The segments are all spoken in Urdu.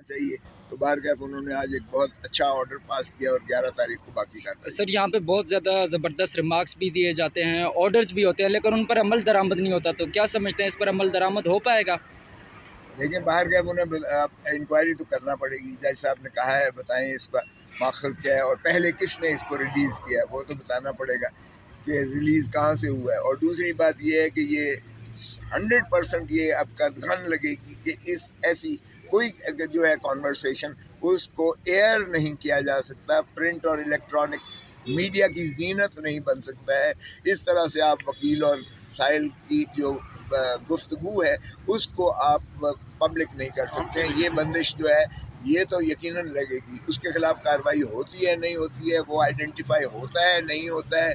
چاہیے. تو بہرکیف انہوں نے آج ایک بہت اچھا آرڈر پاس کیا اور 11 تاریخ کو باقی کارروائی. سر یہاں پہ بہت زیادہ زبردست ریمارکس بھی دیے جاتے ہیں، آرڈرز بھی ہوتے ہیں، لیکن ان پر عمل درآمد نہیں ہوتا، تو کیا سمجھتے ہیں اس پر عمل درآمد ہو پائے گا؟ لیکن بہرکیف انہیں انکوائری تو کرنا پڑے گی. جج صاحب نے کہا ہے بتائیں اس کا ماخذ کیا ہے اور پہلے کس نے اس کو ریلیز کیا ہے، وہ تو بتانا پڑے گا کہ ریلیز کہاں سے ہوا ہے. اور دوسری بات یہ ہے کہ یہ 100% یہ اب کا دھن لگے گی کہ اس ایسی کوئی جو ہے کانورسیشن اس کو ایئر نہیں کیا جا سکتا، پرنٹ اور الیکٹرانک میڈیا کی زینت نہیں بن سکتا ہے. اس طرح سے آپ وکیل اور سائل کی جو گفتگو ہے اس کو آپ پبلک نہیں کر سکتے ہیں. یہ بندش جو ہے یہ تو یقیناً لگے گی. اس کے خلاف کارروائی ہوتی ہے نہیں ہوتی ہے، وہ آئیڈینٹیفائی ہوتا ہے نہیں ہوتا ہے،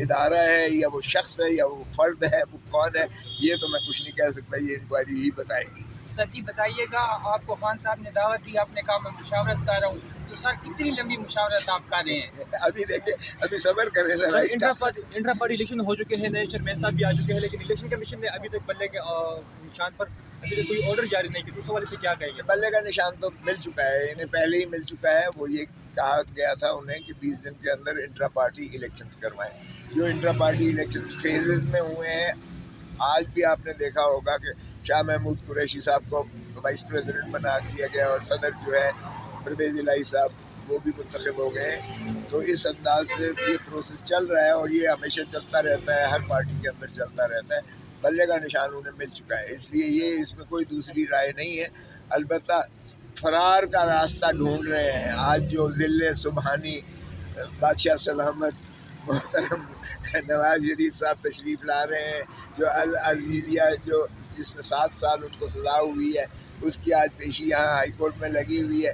ادارہ ہے یا وہ شخص ہے یا وہ فرد ہے، وہ کون ہے، یہ تو میں کچھ نہیں کہہ سکتا، یہ انکوائری ہی بتائے گی. سر جی بتائیے گا، آپ کو خان صاحب نے دعوت دی، آپ نے کہا میں مشاورت کر رہا ہوں، تو سر کتنی لمبی مشاورت آپ کر رہے ہیں؟ ابھی دیکھیں، ابھی صبر کریں ذرا. انٹرا پارٹی الیکشن ہو چکے ہیں، نئے چیئرمین صاحب بھی آ چکے ہیں، لیکن الیکشن کمیشن نے ابھی تک بلے کے نشان پر ابھی تک کوئی آرڈر جاری نہیں کیا. اس حوالے سے کیا کہیں گے؟ بلے کا نشان تو مل چکا ہے، انہیں پہلے ہی مل چکا ہے. وہ یہ کہا گیا تھا انہیں کہ 20 دن کے اندر انٹرا پارٹی الیکشنز کروائیں. جو انٹرا پارٹی الیکشنز فیزز میں ہوئے ہیں، آج بھی آپ نے دیکھا ہوگا کہ شاہ محمود قریشی صاحب کو وائس پریزیڈنٹ بنا دیا گیا اور صدر جو ہے پرویز الہی صاحب وہ بھی منتخب ہو گئے ہیں. تو اس انداز سے یہ پروسیس چل رہا ہے اور یہ ہمیشہ چلتا رہتا ہے، ہر پارٹی کے اندر چلتا رہتا ہے. بلے کا نشان انہیں مل چکا ہے، اس لیے یہ اس میں کوئی دوسری رائے نہیں ہے. البتہ فرار کا راستہ ڈھونڈ رہے ہیں. آج جو ذل سبحانی بادشاہ سلامت محترم نواز شریف صاحب تشریف لا رہے ہیں، جو العزیزیہ جو جس میں 7 سال ان کو سزا ہوئی ہے اس کی آج پیشی یہاں ہائی کورٹ میں لگی ہوئی ہے.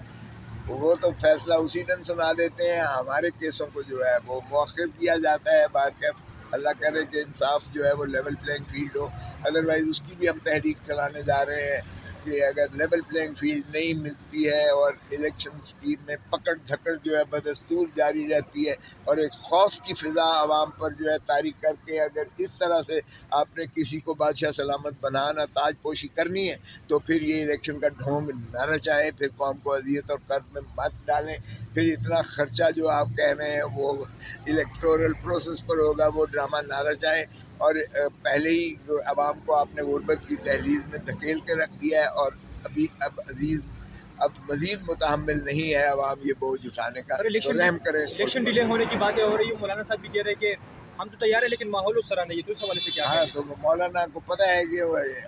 وہ تو فیصلہ اسی دن سنا دیتے ہیں. ہمارے کیسوں کو جو ہے وہ مؤخر کیا جاتا ہے. بہرکیف اللہ کرے کہ انصاف جو ہے وہ لیول پلینگ فیلڈ ہو. ادروائز اس کی بھی ہم تحریک چلانے جا رہے ہیں کہ اگر لیول پلینگ فیلڈ نہیں ملتی ہے اور الیکشنز کی میں پکڑ دھکڑ جو ہے بدستور جاری رہتی ہے اور ایک خوف کی فضا عوام پر جو ہے طاری کر کے اگر اس طرح سے آپ نے کسی کو بادشاہ سلامت بنانا، تاج پوشی کرنی ہے، تو پھر یہ الیکشن کا ڈھونگ نہ رچائیں، پھر قوم کو اذیت اور کرب میں مت ڈالیں. پھر اتنا خرچہ جو آپ کہہ رہے ہیں وہ الیکٹورل پروسیس پر ہوگا، وہ ڈرامہ نہ رچائیں. اور پہلے ہی عوام کو آپ نے غربت کی دہلیز میں دھکیل کے رکھ دیا ہے اور اب مزید متحمل نہیں ہے عوام یہ بوجھ اٹھانے کا. تو رحم کریں. الیکشن ڈیلے ہونے کی باتیں ہو رہی ہیں، مولانا صاحب بھی کہہ رہے ہیں کہ ہم تو تیار ہیں لیکن ماحول اس طرح نہیں ہے. تو اس حوالے سے کیا ہاں، تو مولانا کو پتہ ہے کہ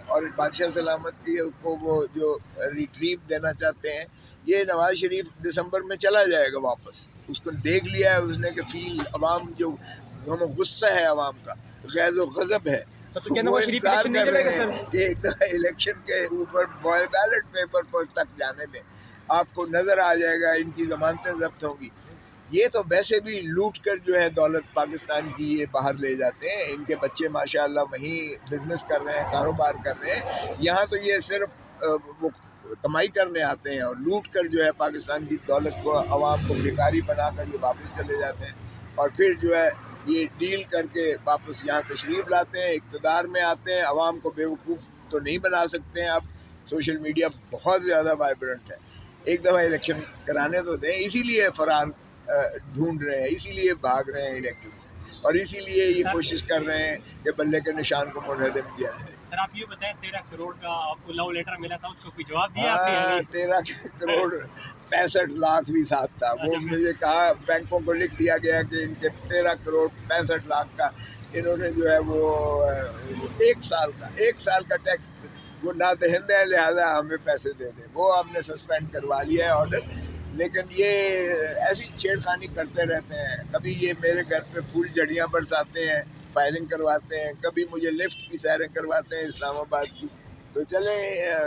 اور بادشاہ سلامت کی کو وہ جو ریٹریو دینا چاہتے ہیں، یہ نواز شریف دسمبر میں چلا جائے گا واپس. اس کو دیکھ لیا ہے اس نے کہ فیل عوام جو غم و غصہ ہے، عوام کا غیظ و غضب ہے، تو کیا وہ نواز شریف انتظار الیکشن نہیں کر لڑے رہے گا ہیں سر؟ کہ ایک دفعہ الیکشن کے اوپر بیلٹ پیپر پر تک جانے دیں. آپ کو نظر آ جائے گا ان کی ضمانتیں ضبط ہوں گی. یہ تو ویسے بھی لوٹ کر جو ہے دولت پاکستان کی یہ باہر لے جاتے ہیں. ان کے بچے ماشاءاللہ وہیں بزنس کر رہے ہیں، کاروبار کر رہے ہیں. یہاں تو یہ صرف وہ کمائی کرنے آتے ہیں اور لوٹ کر جو ہے پاکستان کی دولت کو عوام کو بھکاری بنا کر یہ واپس چلے جاتے ہیں اور پھر جو ہے یہ ڈیل کر کے واپس یہاں تشریف لاتے ہیں، اقتدار میں آتے ہیں. عوام کو بیوقوف تو نہیں بنا سکتے ہیں. اب سوشل میڈیا بہت زیادہ وائبرنٹ ہے. ایک دفعہ الیکشن کرانے تو دیں. اسی لیے فرار ڈھونڈ رہے ہیں، اسی لیے بھاگ رہے ہیں الیکشن سے، اور اسی لیے یہ کوشش کر رہے ہیں کہ بلے کے نشان کو منہدم کیا جائے. سر آپ یہ بتائیں 13 کروڑ کا آپ کو لو لیٹر ملا تھا، اس کو کوئی جواب دیا؟ ہاں، 13 کروڑ 65 لاکھ بھی ساتھ تھا. وہ مجھے کہا بینکوں کو لکھ دیا گیا کہ ان کے 13 کروڑ 65 لاکھ کا انہوں نے جو ہے وہ ایک سال کا ٹیکس وہ نادہند ہے، لہٰذا ہمیں پیسے دے دیں. وہ ہم نے سسپینڈ کروا لیا ہے آرڈر. لیکن یہ ایسی چھیڑ خانی کرتے رہتے ہیں. کبھی یہ میرے گھر پہ پھول جھڑیاں برساتے ہیں، فائرنگ کرواتے ہیں، کبھی مجھے لفٹ کی سیریں کرواتے ہیں اسلام آباد کی. تو چلیں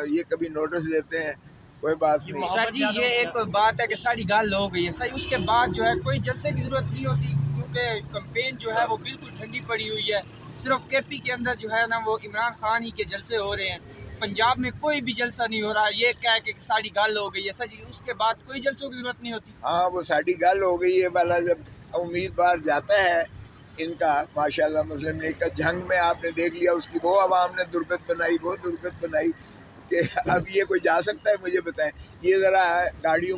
یہ کبھی نوٹس دیتے ہیں، کوئی بات نہیں. سر جی یہ ایک بات ہے کہ ساری گال ہو گئی ہے سر، اس کے بعد جو ہے کوئی جلسے کی ضرورت نہیں ہوتی کیونکہ کمپین جو ہے وہ بالکل ٹھنڈی پڑی ہوئی ہے. صرف کے پی کے اندر جو ہے نا وہ عمران خان ہی کے جلسے ہو رہے ہیں. پنجاب میں کوئی بھی جلسہ نہیں ہو رہا. یہ کہہ کہ ساری گال ہو گئی ہے سر جی، اس کے بعد کوئی جلسوں کی ضرورت نہیں ہوتی. ہاں، وہ ساری گل ہو گئی ہے. والا جب امیدوار جاتا ہے ان کا ماشاءاللہ مسلم لیگ کا جنگ میں، آپ نے دیکھ لیا اس کی وہ عوام نے درگت بنائی. کہ اب یہ کوئی جا سکتا ہے؟ مجھے بتائیں. یہ ذرا گاڑیوں